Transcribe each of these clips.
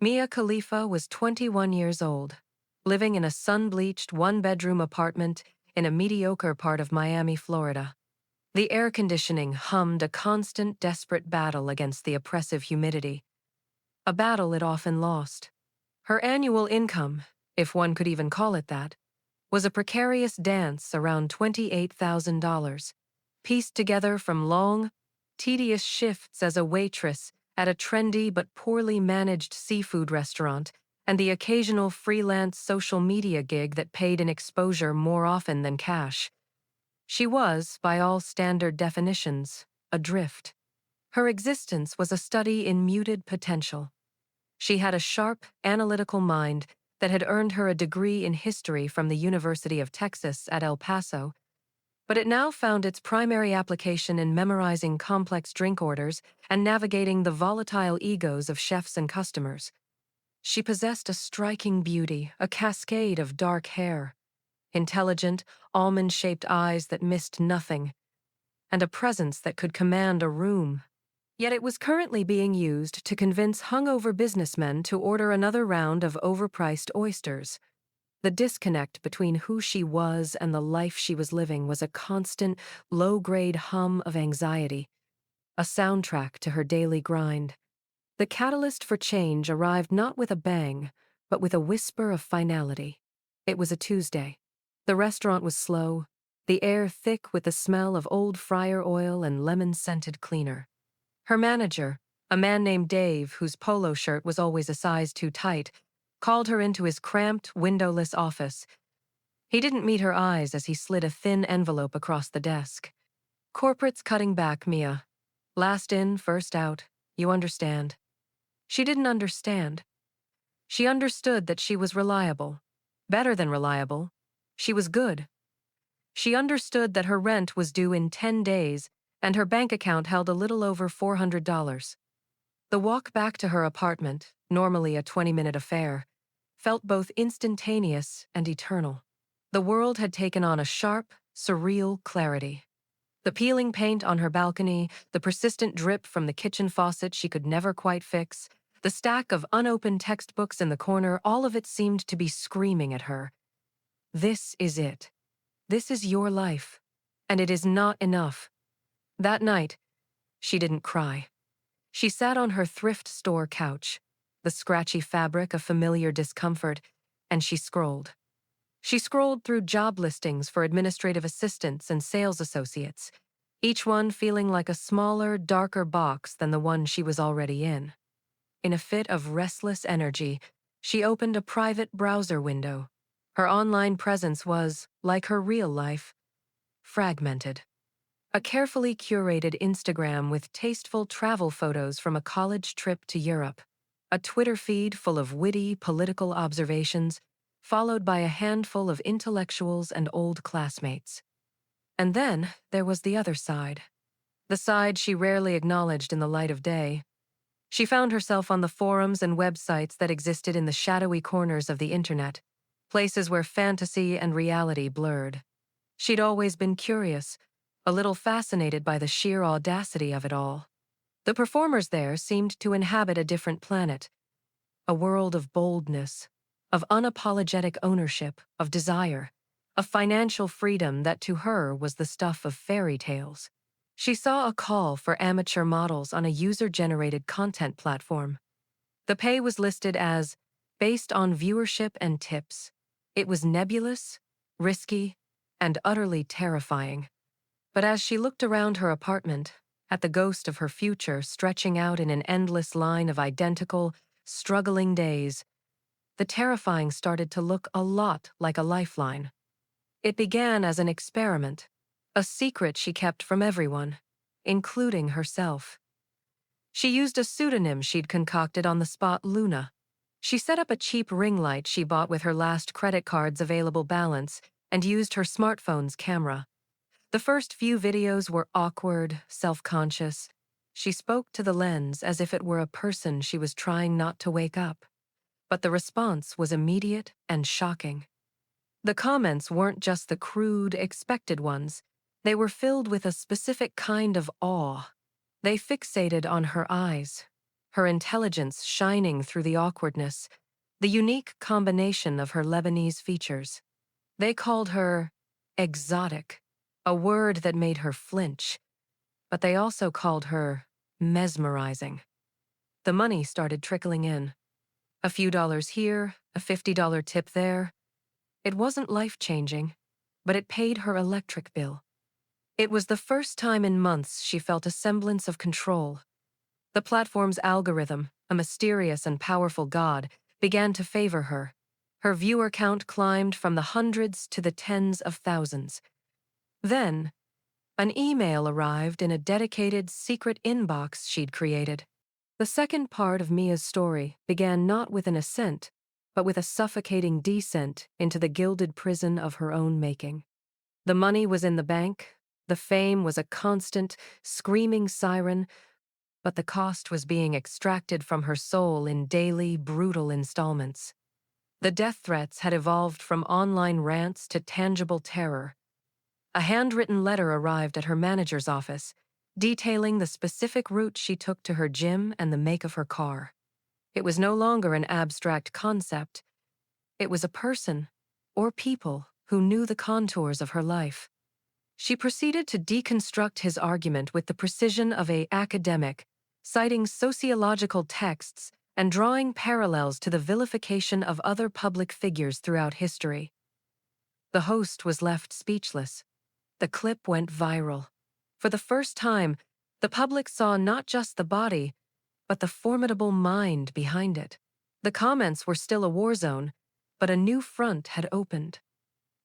Mia Khalifa was 21 years old, living in a sun-bleached one-bedroom apartment in a mediocre part of Miami, Florida. The air conditioning hummed a constant, desperate battle against the oppressive humidity, a battle it often lost. Her annual income, if one could even call it that, was a precarious dance around $28,000, pieced together from long, tedious shifts as a waitress at a trendy but poorly managed seafood restaurant and the occasional freelance social media gig that paid in exposure more often than cash. She was, by all standard definitions, adrift. Her existence was a study in muted potential. She had a sharp, analytical mind that had earned her a degree in history from the University of Texas at El Paso, but it now found its primary application in memorizing complex drink orders and navigating the volatile egos of chefs and customers. She possessed a striking beauty, a cascade of dark hair, intelligent, almond-shaped eyes that missed nothing, and a presence that could command a room. Yet it was currently being used to convince hungover businessmen to order another round of overpriced oysters. The disconnect between who she was and the life she was living was a constant, low-grade hum of anxiety, a soundtrack to her daily grind. The catalyst for change arrived not with a bang, but with a whisper of finality. It was a Tuesday. The restaurant was slow, the air thick with the smell of old fryer oil and lemon-scented cleaner. Her manager, a man named Dave whose polo shirt was always a size too tight, called her into his cramped, windowless office. He didn't meet her eyes as he slid a thin envelope across the desk. "Corporate's cutting back, Mia. Last in, first out. You understand." She didn't understand. She understood that she was reliable. Better than reliable. She was good. She understood that her rent was due in 10 days and her bank account held a little over $400. The walk back to her apartment, normally a 20-minute affair, felt both instantaneous and eternal. The world had taken on a sharp, surreal clarity. The peeling paint on her balcony, the persistent drip from the kitchen faucet she could never quite fix, the stack of unopened textbooks in the corner, all of it seemed to be screaming at her. This is it. This is your life. And it is not enough. That night, she didn't cry. She sat on her thrift store couch, the scratchy fabric of familiar discomfort, and she scrolled. She scrolled through job listings for administrative assistants and sales associates, each one feeling like a smaller, darker box than the one she was already in. In a fit of restless energy, she opened a private browser window. Her online presence was, like her real life, fragmented. A carefully curated Instagram with tasteful travel photos from a college trip to Europe. A Twitter feed full of witty political observations, followed by a handful of intellectuals and old classmates. And then there was the other side. The side she rarely acknowledged in the light of day. She found herself on the forums and websites that existed in the shadowy corners of the internet, places where fantasy and reality blurred. She'd always been curious, a little fascinated by the sheer audacity of it all. The performers there seemed to inhabit a different planet, a world of boldness, of unapologetic ownership, of desire, of financial freedom that to her was the stuff of fairy tales. She saw a call for amateur models on a user-generated content platform. The pay was listed as based on viewership and tips. It was nebulous, risky, and utterly terrifying. But as she looked around her apartment, at the ghost of her future stretching out in an endless line of identical, struggling days, the terrifying started to look a lot like a lifeline. It began as an experiment, a secret she kept from everyone, including herself. She used a pseudonym she'd concocted on the spot, Luna. She set up a cheap ring light she bought with her last credit card's available balance and used her smartphone's camera. The first few videos were awkward, self-conscious. She spoke to the lens as if it were a person she was trying not to wake up. But the response was immediate and shocking. The comments weren't just the crude, expected ones. They were filled with a specific kind of awe. They fixated on her eyes, her intelligence shining through the awkwardness, the unique combination of her Lebanese features. They called her exotic, a word that made her flinch, but they also called her mesmerizing. The money started trickling in. A few dollars here, a $50 tip there. It wasn't life-changing, but it paid her electric bill. It was the first time in months she felt a semblance of control. The platform's algorithm, a mysterious and powerful god, began to favor her. Her viewer count climbed from the hundreds to the tens of thousands. Then, an email arrived in a dedicated secret inbox she'd created. The second part of Mia's story began not with an ascent, but with a suffocating descent into the gilded prison of her own making. The money was in the bank, the fame was a constant, screaming siren, but the cost was being extracted from her soul in daily, brutal installments. The death threats had evolved from online rants to tangible terror. A handwritten letter arrived at her manager's office, detailing the specific route she took to her gym and the make of her car. It was no longer an abstract concept. It was a person, or people, who knew the contours of her life. She proceeded to deconstruct his argument with the precision of an academic, citing sociological texts and drawing parallels to the vilification of other public figures throughout history. The host was left speechless. The clip went viral. For the first time, the public saw not just the body, but the formidable mind behind it. The comments were still a war zone, but a new front had opened.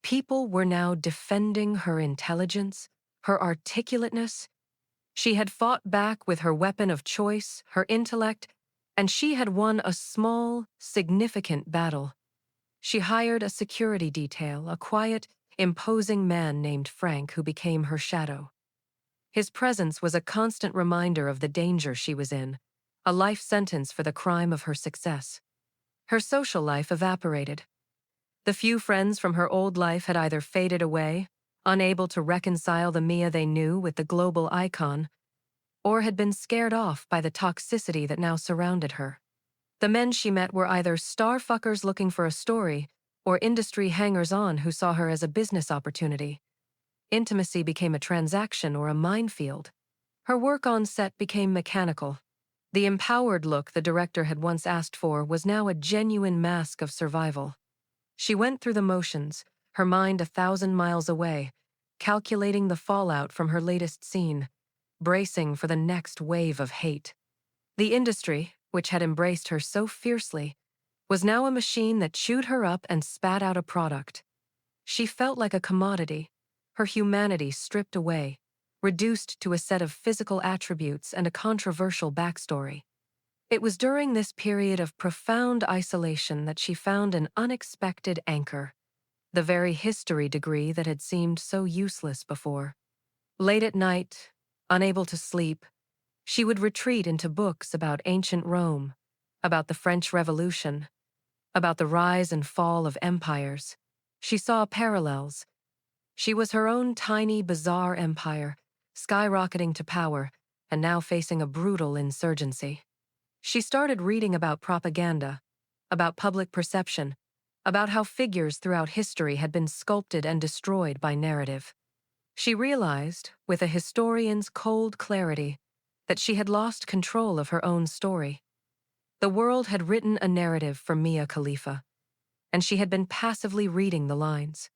People were now defending her intelligence, her articulateness. She had fought back with her weapon of choice, her intellect, and she had won a small, significant battle. She hired a security detail, a quiet, imposing man named Frank who became her shadow. His presence was a constant reminder of the danger she was in, a life sentence for the crime of her success. Her social life evaporated. The few friends from her old life had either faded away, unable to reconcile the Mia they knew with the global icon, or had been scared off by the toxicity that now surrounded her. The men she met were either starfuckers looking for a story or industry hangers-on who saw her as a business opportunity. Intimacy became a transaction or a minefield. Her work on set became mechanical. The empowered look the director had once asked for was now a genuine mask of survival. She went through the motions, her mind 1,000 miles away, calculating the fallout from her latest scene, bracing for the next wave of hate. The industry, which had embraced her so fiercely, was now a machine that chewed her up and spat out a product. She felt like a commodity, her humanity stripped away, reduced to a set of physical attributes and a controversial backstory. It was during this period of profound isolation that she found an unexpected anchor, the very history degree that had seemed so useless before. Late at night, unable to sleep, she would retreat into books about ancient Rome, about the French Revolution, about the rise and fall of empires. She saw parallels. She was her own tiny, bizarre empire, skyrocketing to power, and now facing a brutal insurgency. She started reading about propaganda, about public perception, about how figures throughout history had been sculpted and destroyed by narrative. She realized, with a historian's cold clarity, that she had lost control of her own story. The world had written a narrative for Mia Khalifa, and she had been passively reading the lines.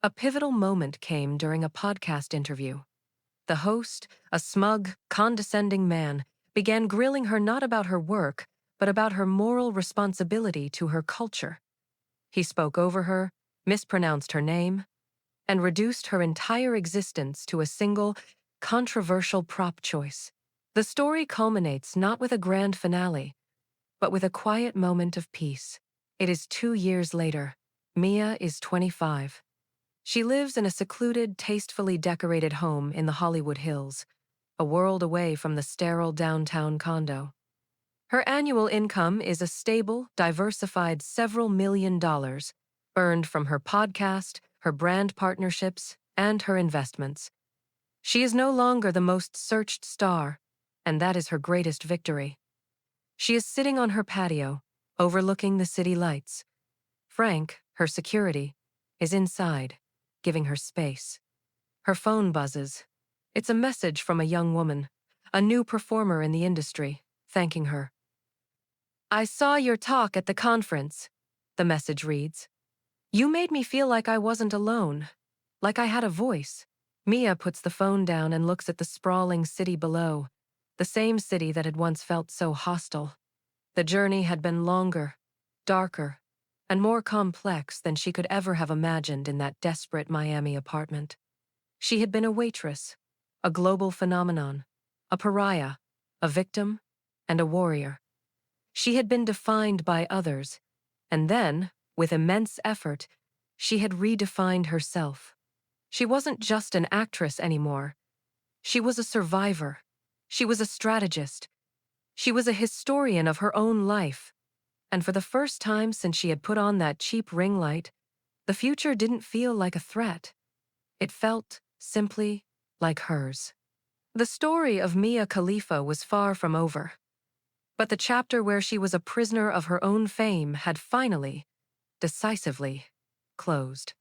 A pivotal moment came during a podcast interview. The host, a smug, condescending man, began grilling her not about her work, but about her moral responsibility to her culture. He spoke over her, mispronounced her name, and reduced her entire existence to a single, controversial prop choice. The story culminates not with a grand finale, but with a quiet moment of peace. It is 2 years later. Mia is 25. She lives in a secluded, tastefully decorated home in the Hollywood Hills, a world away from the sterile downtown condo. Her annual income is a stable, diversified several $1,000,000, earned from her podcast, her brand partnerships, and her investments. She is no longer the most searched star, and that is her greatest victory. She is sitting on her patio, overlooking the city lights. Frank, her security, is inside, giving her space. Her phone buzzes. It's a message from a young woman, a new performer in the industry, thanking her. "I saw your talk at the conference," the message reads. "You made me feel like I wasn't alone, like I had a voice." Mia puts the phone down and looks at the sprawling city below, the same city that had once felt so hostile. The journey had been longer, darker, and more complex than she could ever have imagined in that desperate Miami apartment. She had been a waitress, a global phenomenon, a pariah, a victim, and a warrior. She had been defined by others, and then, with immense effort, she had redefined herself. She wasn't just an actress anymore. She was a survivor. She was a strategist. She was a historian of her own life. And for the first time since she had put on that cheap ring light, the future didn't feel like a threat. It felt, simply, like hers. The story of Mia Khalifa was far from over. But the chapter where she was a prisoner of her own fame had finally, decisively, closed.